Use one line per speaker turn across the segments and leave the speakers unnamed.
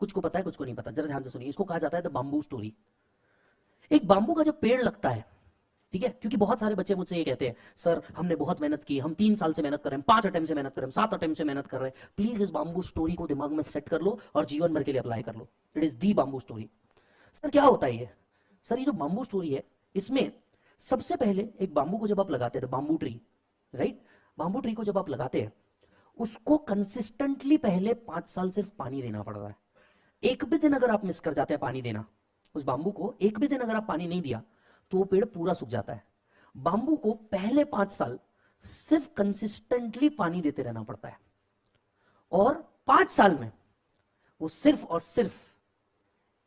कुछ को पता है, कुछ को नहीं पता। जरा ध्यान से सुनिए, इसको कहा जाता है द बाम्बू स्टोरी। एक बाम्बू का जब पेड़ लगता है, ठीक है, क्योंकि बहुत सारे बच्चे मुझसे ये कहते हैं, सर हमने बहुत मेहनत की, हम 3 साल से मेहनत कर रहे हैं, 5 अटेम्प्ट से मेहनत कर रहे हैं, 7 अटेम्प्ट से मेहनत कर रहे हैं, प्लीज इस बाम्बू स्टोरी को दिमाग में सेट कर लो और जीवन भर के लिए अप्लाई कर लो। It is the bamboo story. Sir क्या होता है ये? सर ये जो बाम्बू स्टोरी है, इसमें सबसे पहले एक बाम्बू को जब आप लगाते हैं, bamboo tree, right, bamboo tree को जब आप लगाते हैं, उसको कंसिस्टेंटली पहले 5 साल सिर्फ पानी देना पड़ रहा है। एक भी दिन अगर आप मिस कर जाते हैं पानी देना, उस बाम्बू को एक भी दिन अगर आप पानी नहीं दिया, तो वो पेड़ पूरा सूख जाता है। बाम्बू को पहले 5 साल सिर्फ कंसिस्टेंटली पानी देते रहना पड़ता है, और 5 साल में वो सिर्फ और सिर्फ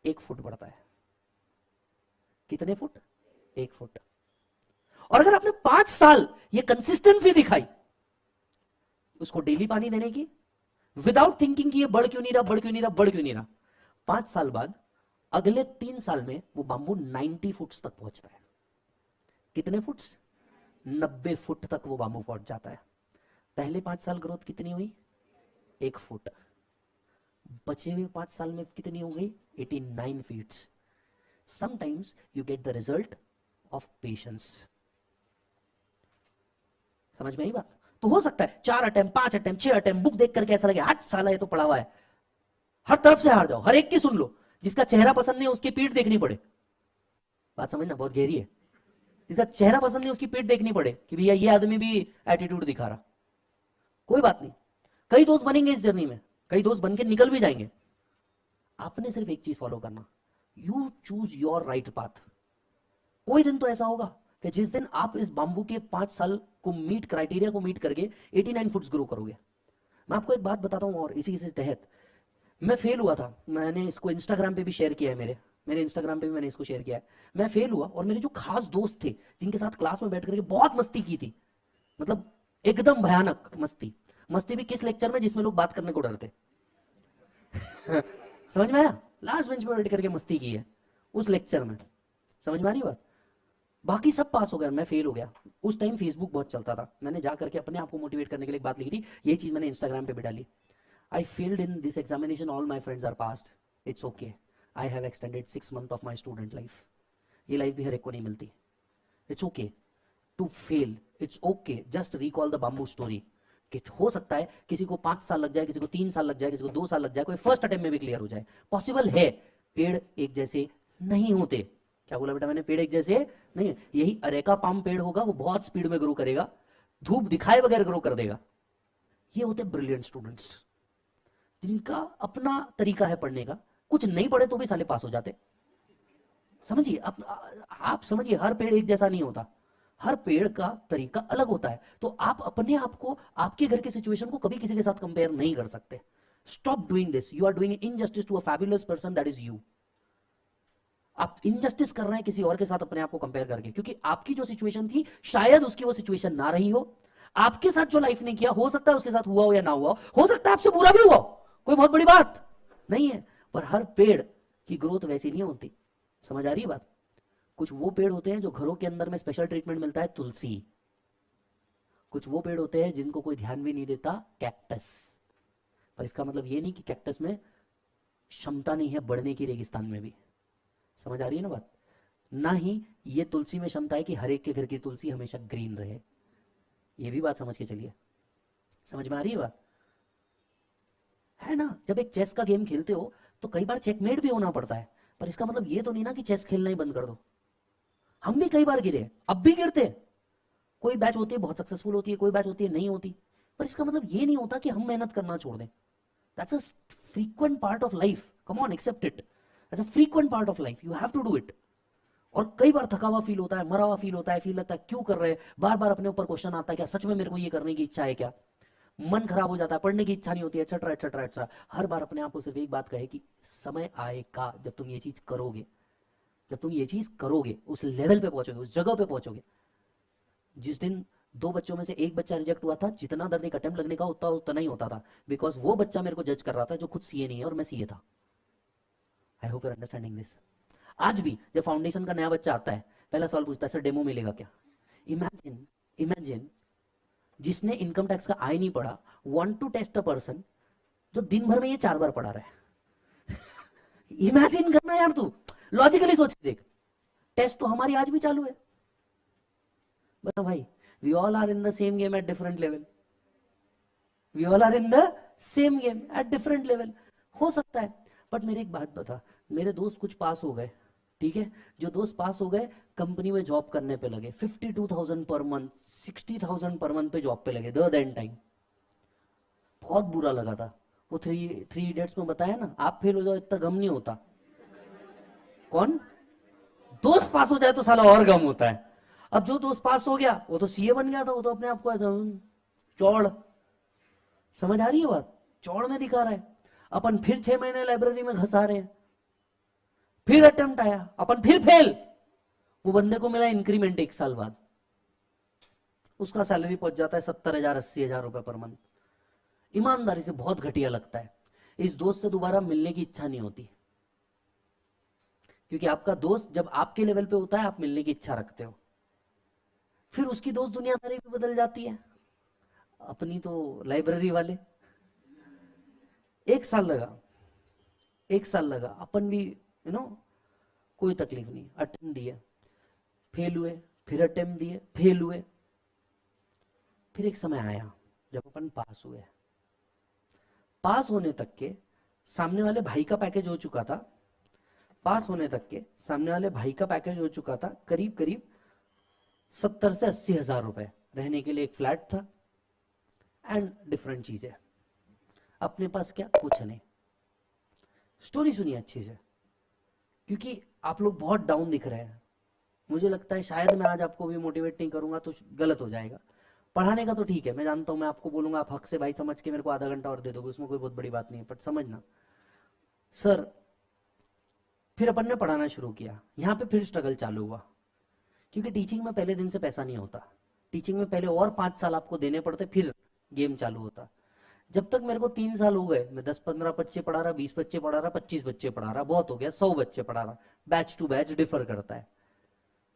1 फुट बढ़ता है। कितने फुट? 1 फुट। और अगर आपने 5 साल ये कंसिस्टेंसी दिखाई उसको डेली पानी देने की, विदाउट थिंकिंग कि ये बढ़ क्यों नहीं रहा, बढ़ क्यों नहीं रहा, बढ़ क्यों नहीं रहा, 5 साल बाद अगले 3 साल में वो बाम्बू 90 फुट तक पहुंचता है। कितने फुट? 90 फुट तक वो बाम्बू पहुंच जाता है। पहले 5 साल ग्रोथ कितनी हुई? 1 फुट। बचे हुए 5 साल में कितनी हो गई? 89 feet. Sometimes you get the result of patience. समझ में आई बात? तो हो सकता है 4 अटेम्प्ट, 5 अटेम्प्ट, 6 अटेम्प्ट, बुक देख करके ऐसा लगे 8 साल है तो पढ़ा हुआ है, हर तरफ से हार जाओ, हर एक की सुन लो, जिसका चेहरा पसंद नहीं उसकी पीठ देखनी पड़े। बात समझना बहुत गहरी है। जिसका चेहरा पसंद नहीं उसकी पीठ देखनी पड़े कि भैया ये आदमी भी एटीट्यूड दिखा रहा। कोई बात नहीं, कई दोस्त बनेंगे इस जर्नी में, कई दोस्त बन के निकल भी जाएंगे। आपने सिर्फ एक चीज फॉलो करना, you choose your right path. कोई दिन तो ऐसा होगा कि जिस दिन आप इस बाम्बू के 5 साल को मीट, क्राइटेरिया को मीट करके 89 फुट्स ग्रो करोगे। मैं आपको एक बात बताता हूं, और इसी के तहत मैं फेल हुआ था। मैंने इसको इंस्टाग्राम पे भी शेयर किया है, मेरे इंस्टाग्राम पे भी मैंने इसको शेयर किया है। मैं फेल हुआ, और मेरे जो खास दोस्त थे जिनके साथ क्लास में बैठ करके बहुत मस्ती की थी, मतलब एकदम भयानक मस्ती। मस्ती भी किस लेक्चर में? जिसमें लोग बात करने को डरते। समझ में आया? लास्ट बेंच पर बैठ करके मस्ती की है उस लेक्चर में। समझ में आ रही बात? बाकी सब पास हो गया, मैं फेल हो गया। उस टाइम फेसबुक बहुत चलता था, मैंने जा करके अपने आप को मोटिवेट करने के लिए एक बात लिखी थी, यही चीज मैंने इंस्टाग्राम पे भी डाली। I failed in this examination, all my friends are passed. It's okay. I have extended 6 months of my student life. ये लाइफ भी हर एक को नहीं मिलती। It's okay to fail. It's okay. Just recall the bamboo story. कि हो सकता है किसी को 5 साल लग जाए, किसी को 3 साल लग जाए, किसी को 2 साल लग जाए, कोई फर्स्ट अटेम्प्ट में भी क्लियर हो जाए। पॉसिबल है। पेड़ एक जैसे नहीं होते। क्या बोला बेटा मैंने? पेड़ एक जैसे नहीं। यही अरेका पाम पेड़ होगा, वो बहुत स्पीड में ग्रो करेगा, धूप दिखाए बगैर ग्रो कर देगा। ये होते ब्रिलियंट स्टूडेंट्स जिनका अपना तरीका है पढ़ने का। कुछ नहीं पढ़े तो भी साले पास हो जाते। समझिए, आप समझिए, हर पेड़ एक जैसा नहीं होता, हर पेड़ का तरीका अलग होता है। तो आप अपने आप को, आपके घर की सिचुएशन को कभी किसी के साथ कंपेयर नहीं कर सकते। Stop doing this. You are doing injustice to a fabulous person, that is you. आप इनजस्टिस कर रहे हैं किसी और के साथ अपने आप को कंपेयर करके, क्योंकि आपकी जो सिचुएशन थी शायद उसकी वो सिचुएशन ना रही हो। आपके साथ जो लाइफ ने किया, हो सकता है उसके साथ हुआ हो या ना हुआ हो सकता है आपसे बुरा भी हुआ हो, कोई बहुत बड़ी बात नहीं है। पर हर पेड़ की ग्रोथ वैसी नहीं होती। समझ आ रही है बात? कुछ वो पेड़ होते हैं जो घरों के अंदर में स्पेशल ट्रीटमेंट मिलता है, तुलसी। कुछ वो पेड़ होते हैं जिनको कोई ध्यान भी नहीं देता, कैक्टस। पर इसका मतलब ये नहीं कि कैक्टस में क्षमता नहीं है बढ़ने की, रेगिस्तान में भी। समझ आ रही है ना बात? ना ही ये तुलसी में क्षमता है कि हर एक के घर की तुलसी हमेशा ग्रीन रहे। ये भी बात समझ के चलिए। समझ में आ रही है बात? है ना? जब एक चेस का गेम खेलते हो तो कई बार चेकमेट भी होना पड़ता है, पर इसका मतलब ये तो नहीं ना कि चेस खेलना ही बंद कर दो। हम भी कई बार गिरे, अब भी गिरते हैं। कोई बैच होती है बहुत सक्सेसफुल होती है, कोई बैच होती है नहीं होती, पर इसका मतलब ये नहीं होता कि हम मेहनत करना छोड़ दें। That's a frequent part of life. Come on, accept it. That's a frequent part of life, you have to do it. और कई बार थका हुआ फील होता है, मरा हुआ फील होता है, फील लगता है क्यों कर रहे हैं, बार बार अपने ऊपर क्वेश्चन आता है, क्या सच में मेरे को ये करने की इच्छा है क्या? मन खराब हो जाता है, पढ़ने की इच्छा नहीं होती, एक्सेट्रा एक्सेट्रा एक्सेट्रा। हर बार अपने आप को सिर्फ एक बात कहे कि समय आएगा जब तुम ये चीज करोगे, जब तुम ये चीज करोगे, उस लेवल पे पहुंचोगे, उस जगह पे पहुंचोगे। जिस दिन 2 बच्चों में से एक बच्चा रिजेक्ट हुआ था, जितना दर्द एक अटेम्प्ट लगने का उतना ही होता था, बिकॉज वो बच्चा मेरे को जज कर रहा था जो खुद सीए नहीं है और मैं सीए था। I hope you are understanding this. आज भी जब फाउंडेशन का नया बच्चा आता है, पहला सवाल पूछता है, सर डेमो मिलेगा क्या? इमेजिन, इमेजिन जिसने इनकम टैक्स का आय नहीं पढ़ा, want to test a person जो दिन भर में ये 4 बार पढ़ा रहा है। इमेजिन करना यार, तू लॉजिकली सोच के देख, टेस्ट तो हमारी आज भी चालू है। बता भाई, we all are in the same game at different level, we all are in the same game at different level. हो सकता है, बट मेरे एक बात बता, मेरे दोस्त कुछ पास हो गए, ठीक है, जो दोस्त पास हो गए कंपनी में जॉब करने पे लगे, 52,000 पर मंथ, 60,000 पर मंथ पे जॉब पे लगे द देन टाइम। बहुत बुरा लगा था। वो थ्री इडियट्स में बताया ना, आप फेल हो जाओ इतना गम नहीं होता, कौन दोस्त पास हो जाए तो साला और गम होता है। अब जो दोस्त पास हो गया वो तो सीए बन गया था, वो तो अपने आप को ऐसा चौड़, समझ आ रही है बात, चौड़ में दिखा रहा है। अपन फिर 6 महीने लाइब्रेरी में घसा रहे हैं, फिर अटेम्प्ट आया, अपन फिर फेल। वो बंदे को मिला इंक्रीमेंट 1 साल बाद, उसका सैलरी पहुंच जाता है 70,000 80,000 रुपए पर मंथ। ईमानदारी से बहुत घटिया लगता है। इस दोस्त से दोबारा मिलने की इच्छा नहीं होती, क्योंकि आपका दोस्त जब आपके लेवल पे होता है आप मिलने की इच्छा रखते हो, फिर उसकी दोस्त दुनियादारी भी बदल जाती है। अपनी तो लाइब्रेरी वाले, 1 साल लगा, 1 साल लगा, अपन भी कोई तकलीफ नहीं, अटेम्प्ट दिए, फेल हुए, फिर अटेम्प्ट दिए, फेल हुए, फिर एक समय आया जब अपन पास हुए। पास होने तक के सामने वाले भाई का पैकेज हो चुका था, पास होने तक के सामने वाले भाई का पैकेज हो चुका था करीब करीब 70 से 80 हजार रुपए, रहने के लिए एक फ्लैट था एंड डिफरेंट चीजें। अपने पास क्या, कुछ नहीं। स्टोरी सुनिए अच्छी से, क्योंकि आप लोग बहुत डाउन दिख रहे हैं। मुझे लगता है शायद मैं आज आपको भी मोटिवेट नहीं करूंगा तो गलत हो जाएगा। पढ़ाने का तो ठीक है, मैं जानता हूं, मैं आपको बोलूंगा आप हक से भाई समझ के मेरे को आधा घंटा और दे दोगे, उसमें कोई बहुत बड़ी बात नहीं है, बट समझना सर। फिर अपन ने पढ़ाना शुरू किया, यहां पे फिर स्ट्रगल चालू हुआ, क्योंकि टीचिंग में पहले दिन से पैसा नहीं होता। टीचिंग में पहले और 5 साल आपको देने पड़ते, फिर गेम चालू होता। जब तक मेरे को 3 साल हो गए, मैं 10-15 बच्चे पढ़ा रहा, 20 बच्चे पढ़ा रहा, 25 बच्चे पढ़ा रहा, बहुत हो गया, 100 बच्चे पढ़ा रहा। बैच टू बैच डिफर करता है,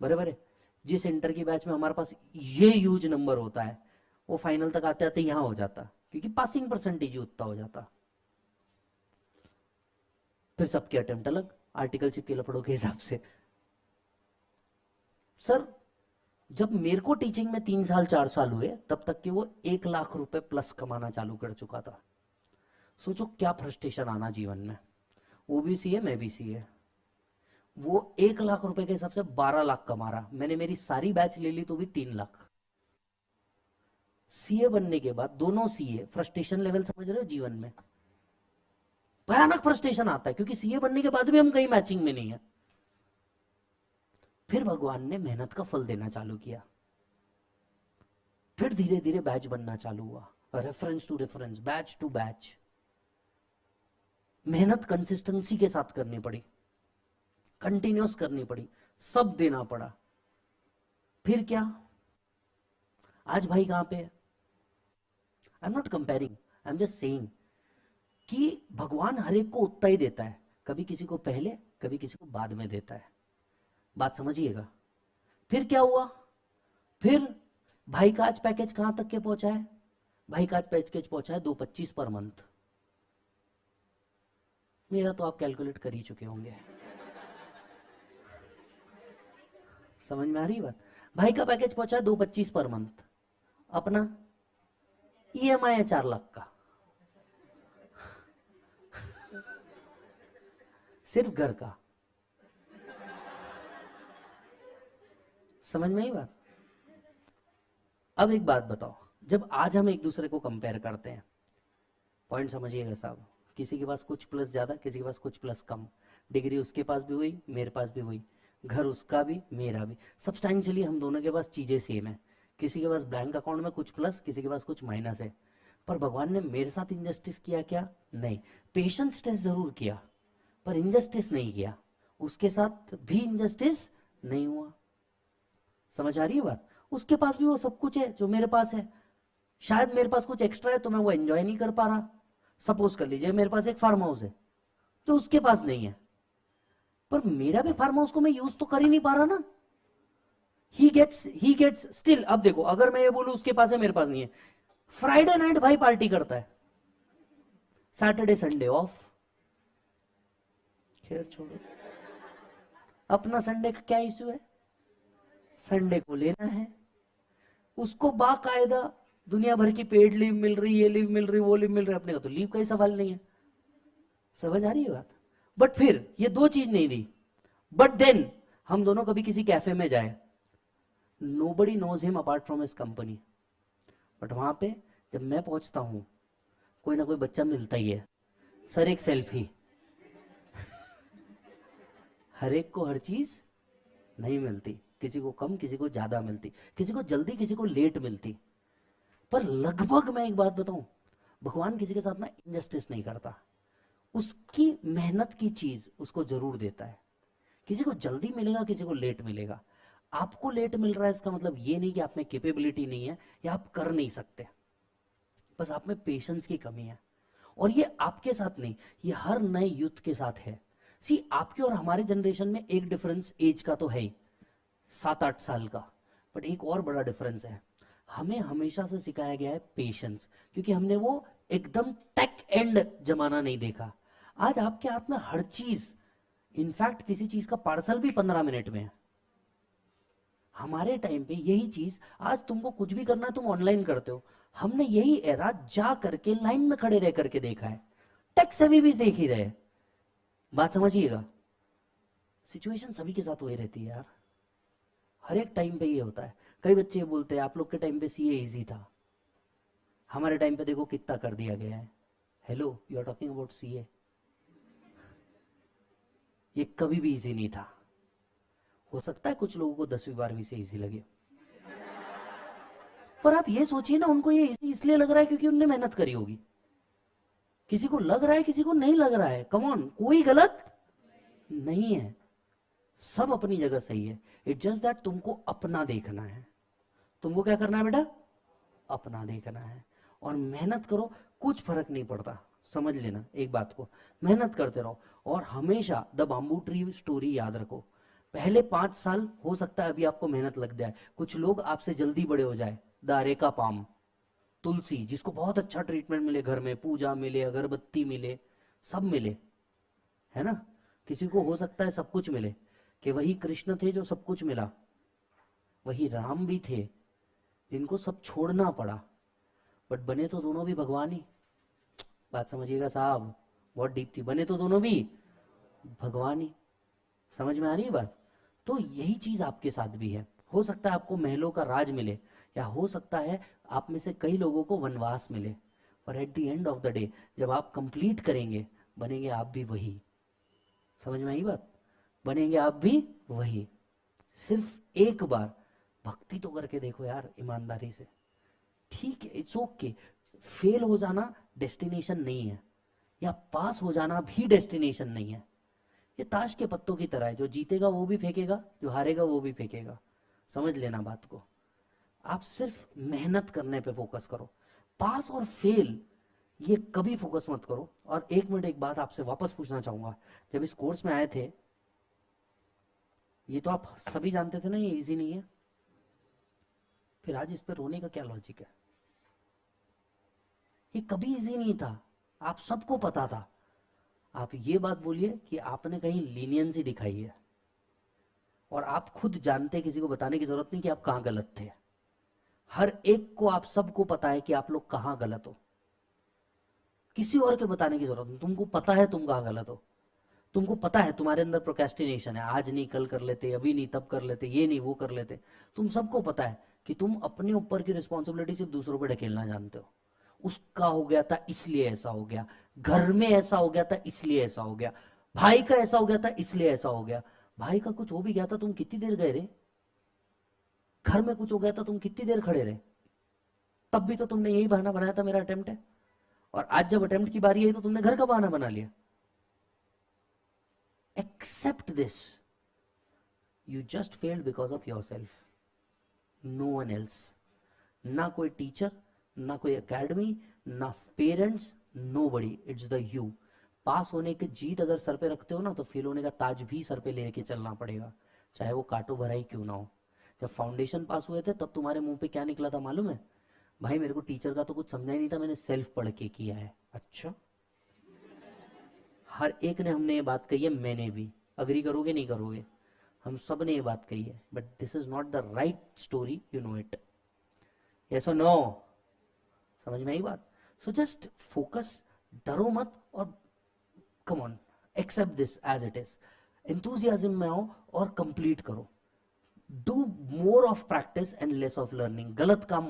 बराबर है। जिस इंटर की बैच में हमारे पास ये ह्यूज नंबर होता है, वो फाइनल तक आते आते यहां हो जाता, क्योंकि पासिंग परसेंटेज उतना हो जाता। फिर सबके अटेम्प्ट अलग, आर्टिकलशिप के लफड़ों के हिसाब से। सर जब मेरे को टीचिंग में 3 साल 4 साल हुए, तब तक कि वो 1 लाख रुपए प्लस कमाना चालू कर चुका था। सोचो क्या फ्रस्ट्रेशन आना जीवन में। वो भी सीए, मैं भी सीए। वो 1 लाख रुपए के हिसाब से 12 लाख कमा रहा, मैंने मेरी सारी बैच ले ली तो भी 3 लाख। सीए बनने के बाद दोनों सीए, फ्रस्ट्रेशन लेवल समझ रहे हो जीवन में, भयानक फ्रस्ट्रेशन आता है, क्योंकि सीए बनने के बाद भी हम कहीं मैचिंग में नहीं है। फिर भगवान ने मेहनत का फल देना चालू किया, फिर धीरे धीरे बैच बनना चालू हुआ, reference to reference, batch to batch. मेहनत कंसिस्टेंसी के साथ करनी पड़ी, कंटिन्यूस करनी पड़ी, सब देना पड़ा। फिर क्या, आज भाई कहां पे है? I am not comparing, I am just saying कि भगवान हर एक को उतना ही देता है, कभी किसी को पहले, कभी किसी को बाद में देता है, बात समझिएगा। फिर क्या हुआ, फिर भाई का आज पैकेज कहां तक के पहुंचा है? भाई का आज पैकेज पहुंचा है 225 पर मंथ। मेरा तो आप कैलकुलेट कर ही चुके होंगे, समझ में आ रही बात। भाई का पैकेज पहुंचा है 225 पर मंथ, अपना ईएमआई है 4 लाख का, सिर्फ घर का। समझ में आई बात। अब एक बात बताओ, जब आज हम एक दूसरे को कंपेयर करते हैं, पॉइंट समझिएगा साहब, किसी के पास कुछ प्लस ज्यादा, किसी के पास कुछ प्लस कम, डिग्री उसके पास भी हुई, मेरे पास भी हुई, घर उसका भी मेरा भी, सब्सटैंशियली हम दोनों के पास चीजें सेम है। किसी के पास बैंक अकाउंट में कुछ प्लस, किसी के पास कुछ माइनस है। पर भगवान ने मेरे साथ इनजस्टिस किया क्या? नहीं। पेशेंस टेस्ट जरूर किया, पर इनजस्टिस नहीं किया। उसके साथ भी इनजस्टिस नहीं हुआ। समझ आ रही है बात। उसके पास भी वो सब कुछ है जो मेरे पास है, शायद मेरे पास कुछ एक्स्ट्रा है तो मैं वो एंजॉय नहीं कर पा रहा। सपोज कर लीजिए मेरे पास एक फार्म हाउस है तो उसके पास नहीं है, पर मेरा भी फार्म हाउस को मैं यूज तो कर ही नहीं पा रहा ना। He gets still. अब देखो, अगर मैं ये बोलूं उसके पास है मेरे पास नहीं है, फ्राइडे नाइट भाई पार्टी करता है, सैटरडे संडे ऑफ, खैर छोड़ो, अपना संडे का क्या इश्यू है? संडे को लेना है, उसको बाकायदा दुनिया भर की पेड लीव मिल रही, ये लीव मिल रही, वो लीव मिल रही, अपने का तो लीव का ही सवाल नहीं है। समझ आ रही है बात? बट फिर ये दो चीज नहीं दी, बट देन हम दोनों कभी किसी कैफे में जाए, nobody knows him apart from his company, but वहां पे जब मैं पहुंचता हूं कोई ना कोई बच्चा मिलता ही है, सर एक सेल्फी। हर एक को हर चीज नहीं मिलती, किसी को कम, किसी को ज्यादा मिलती, किसी को जल्दी, किसी को लेट मिलती। पर लगभग मैं एक बात बताऊं, भगवान किसी के साथ ना इनजस्टिस नहीं करता, उसकी मेहनत की चीज उसको जरूर देता है। किसी को जल्दी मिलेगा, किसी को लेट मिलेगा। आपको लेट मिल रहा है इसका मतलब ये नहीं कि आप में कैपेबिलिटी नहीं है या आप कर नहीं सकते, बस आप में पेशेंस की कमी है। और ये आपके साथ नहीं, ये हर नए यूथ के साथ है। सी, आपके और हमारे जनरेशन में एक डिफरेंस एज का तो है ही, 7-8 साल का, बट एक और बड़ा डिफरेंस है, हमें हमेशा से सिखाया गया है पेशेंस, क्योंकि हमने वो एकदम टेक एंड जमाना नहीं देखा। आज आपके हाथ में हर चीज, इनफैक्ट किसी चीज का पार्सल भी 15 मिनट में है। हमारे टाइम पे यही चीज, आज तुमको कुछ भी करना है तुम ऑनलाइन करते हो, हमने यही एरा जा करके लाइन में खड़े रह करके देखा है। टेक सभी भी देख ही रहे, बात समझिएगा। सिचुएशन सभी के साथ वही रहती है यार, हर एक टाइम पे ये होता है। कई बच्चे ये बोलते हैं आप लोग के टाइम पे सीए इजी था, हमारे टाइम पे देखो कितना कर दिया गया है। Hello, you are talking about CA, ये कभी भी इजी नहीं था। हो सकता है कुछ लोगों को 10वीं 12वीं से इजी लगे, पर आप ये सोचिए ना, उनको ये इजी इसलिए लग रहा है क्योंकि उनने मेहनत करी होगी। किसी को लग रहा है, किसी को नहीं लग रहा है, कम ऑन, कोई गलत नहीं है, सब अपनी जगह सही है। इट जस्ट दैट तुमको अपना देखना है। तुमको क्या करना है बेटा? अपना देखना है, और मेहनत करो, कुछ फर्क नहीं पड़ता। समझ लेना एक बात को, मेहनत करते रहो, और हमेशा द बाम्बू ट्री स्टोरी याद रखो। पहले 5 साल हो सकता है अभी आपको मेहनत लग जाए, कुछ लोग आपसे जल्दी बड़े हो जाए। द अरेका पाम, तुलसी, जिसको बहुत अच्छा ट्रीटमेंट मिले, घर में पूजा मिले, अगरबत्ती मिले, सब मिले, है ना। किसी को हो सकता है सब कुछ मिले, कि वही कृष्ण थे जो सब कुछ मिला, वही राम भी थे जिनको सब छोड़ना पड़ा, बट बने तो दोनों भी भगवान ही। बात समझिएगा साहब, बहुत डीप थी, बने तो दोनों भी भगवान ही। समझ में आ रही है बात? तो यही चीज आपके साथ भी है। हो सकता है आपको महलों का राज मिले, या हो सकता है आप में से कई लोगों को वनवास मिले, पर at the end of the day जब आप कंप्लीट करेंगे, बनेंगे आप भी वही। समझ में आई बात? बनेंगे आप भी वही। सिर्फ एक बार भक्ति तो करके देखो यार, ईमानदारी से। ठीक है, इट्स ओके, फेल हो जाना डेस्टिनेशन नहीं है, या पास हो जाना भी डेस्टिनेशन नहीं है। ये ताश के पत्तों की तरह है, जो जीतेगा वो भी फेंकेगा, जो हारेगा वो भी फेंकेगा। समझ लेना बात को। आप सिर्फ मेहनत करने पे फोकस करो, पास और फेल ये कभी फोकस मत करो। और 1 मिनट एक बात आपसे वापस पूछना चाहूंगा, जब इस कोर्स में आए थे, ये तो आप सभी जानते थे ना ये इजी नहीं है, फिर आज इस पे रोने का क्या लॉजिक है? ये कभी इजी नहीं था, आप सबको पता था। आप ये बात बोलिए कि आपने कहीं लीनियंसी दिखाई है, और आप खुद जानते, किसी को बताने की जरूरत नहीं कि आप कहां गलत थे। हर एक को, आप सबको पता है कि आप लोग कहां गलत हो, किसी और के बताने की जरूरत नहीं, तुमको पता है तुम कहां गलत हो। तुमको पता है तुम्हारे अंदर प्रोक्रेस्टिनेशन है, आज नहीं कल कर लेते, अभी नहीं तब कर लेते, ये नहीं वो कर लेते। तुम सबको पता है कि तुम अपने ऊपर की रिस्पॉन्सिबिलिटी सिर्फ दूसरों पर ढकेलना जानते हो। उसका हो गया था इसलिए ऐसा हो गया, घर में ऐसा हो गया था इसलिए ऐसा हो गया, भाई का ऐसा हो गया था इसलिए ऐसा हो गया। भाई का कुछ हो भी गया था, तुम कितनी देर गए रे? घर में कुछ हो गया था, तुम कितनी देर खड़े रहे? तब भी तो तुमने यही बहाना बनाया था, मेरा अटेम्प्ट है। और आज जब अटेम्प्ट की बारी आई तो तुमने घर का बहाना बना लिया। Except this, you just failed because of your self, no one else. ना कोई टीचर, ना कोई एकेडमी, ना parents, nobody, it's the you. Pass होने की जीत अगर सर पे रखते हो ना, तो फेल होने का ताज भी सर पे लेके चलना पड़ेगा, चाहे वो काटो भराई क्यों ना हो। जब फाउंडेशन पास हुए थे तब तुम्हारे मुंह पे क्या निकला था मालूम है? भाई मेरे को टीचर का तो कुछ समझा ही नहीं था, मैंने सेल्फ पढ़ के किया है। अच्छा, हर एक ने हमने ये बात कही है, मैंने भी, अग्री करोगे नहीं करोगे, हम सब ने ये बात कही है, but this is not the right story, you know it, yes और नो, समझ में आई बात? सो जस्ट फोकस, डरो मत, और come on, accept this as it is, enthusiasm में आओ और कंप्लीट करो, do more of practice and less of learning, गलत काम